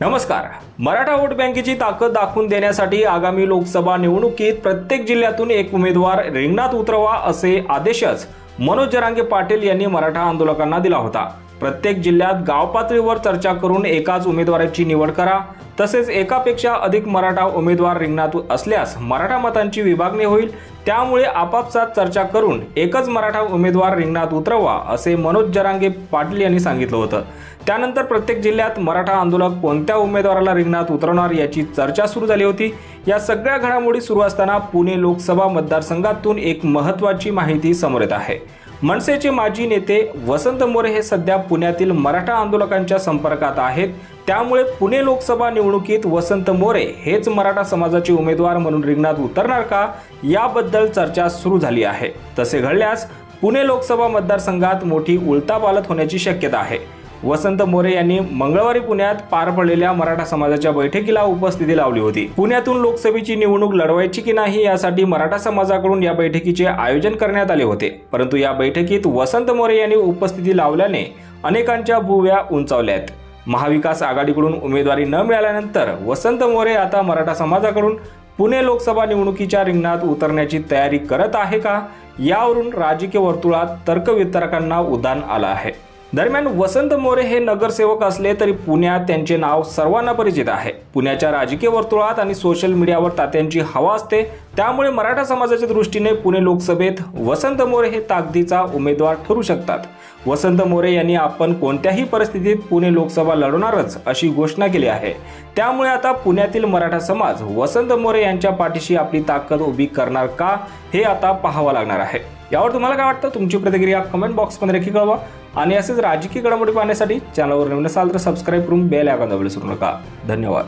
नमस्कार। मराठा वोट बँकेची ताकद दाखवून देण्यासाठी आगामी लोकसभा निवडणुकीत प्रत्येक जिल्ह्यातून एक उमेदवार रिंगणात उतरवा असे आदेशच मनोज जरांगे पाटील यांनी मराठा आंदोलकांना दिला होता। प्रत्येक जिल्ह्यात गाव पातळीवर चर्चा करून एकाच उमेदवाराची निवड करा, तसेच एकापेक्षा अधिक मराठा उमेदवार रिंगणात असल्यास मराठा मतांची विभागणी होईल, त्यामुळे आपापसात चर्चा करून एकच मराठा उमेदवार रिंगणात उतरवा असे मनोज जरांगे पाटील यांनी सांगितलं होतं। त्यानंतर प्रत्येक जिल्ह्यात मराठा आंदोलक कोणत्या उमेदवाराला रिंगणात उतरवणार याची चर्चा सुरू झाली होती। या सगळ्या घडामोडी सुरू असताना पुणे लोकसभा मतदारसंघातून एक महत्त्वाची माहिती समोर येत आहे। मनसेचे माजी नेते वसंत मोरे हे सध्या पुण्यातील मराठा आंदोलकांच्या संपर्कात आहेत, त्यामुळे पुणे लोकसभा निवडणुकीत वसंत मोरे हेच मराठा समाजाचे उमेदवार म्हणून रिंगणात उतरणार का याबद्दल चर्चा सुरू झाली आहे। तसे घडल्यास पुणे लोकसभा मतदारसंघात मोठी उलथापालथ होण्याची शक्यता आहे। वसंत मोरे यांनी मंगळवारी पुण्यात पार पडलेल्या मराठा समाजाच्या बैठकीला उपस्थिती लावली होती। पुण्यातून लोकसभेची निवडणूक लढवायची की नाही यासाठी मराठा समाजाकडून या बैठकीचे आयोजन करण्यात आले होते, परंतु या बैठकीत वसंत मोरे यांनी उपस्थिती लावल्याने अनेकांच्या भुवया उंचावल्या आहेत। महाविकास आघाडीकडून उमेदवारी न मिळाल्यानंतर वसंत मोरे आता मराठा समाजाकडून पुणे लोकसभा निवडणुकीच्या रिंगणात उतरण्याची तयारी करत आहे का, यावरून राजकीय वर्तुळात तर्कवितर्कांना उधाण आलं आहे। दरम्यान वसंत मोरे हे नगरसेवक असले तरी पुण्यात त्यांचे नाव सर्वांना परिचित आहे। पुण्याच्या राजकीय वर्तुळात आणि सोशल मीडियावर तात्यांची हवा असते, त्यामुळे मराठा समाजाच्या दृष्टीने पुणे लोकसभेत वसंत मोरे हे ताकदीचा उमेदवार ठरू शकतात। वसंत मोरे यांनी आपण कोणत्याही परिस्थितीत पुणे लोकसभा लढवणारच अशी घोषणा केली आहे, त्यामुळे आता पुण्यातील मराठा समाज वसंत मोरे यांच्या पाठीशी आपली ताकद उभी करणार का हे आता पाहावं लागणार आहे। यावर तुम्हाला काय वाटतं? तुमची प्रतिक्रिया कमेंट बॉक्समध्ये नक्की कळवा आणि असेच राजकीय घडामोडी पाहण्यासाठी चॅनलवर नवीन असाल तर सबस्क्राइब करून बेल आयकॉन दाबायला विसरू नका। धन्यवाद।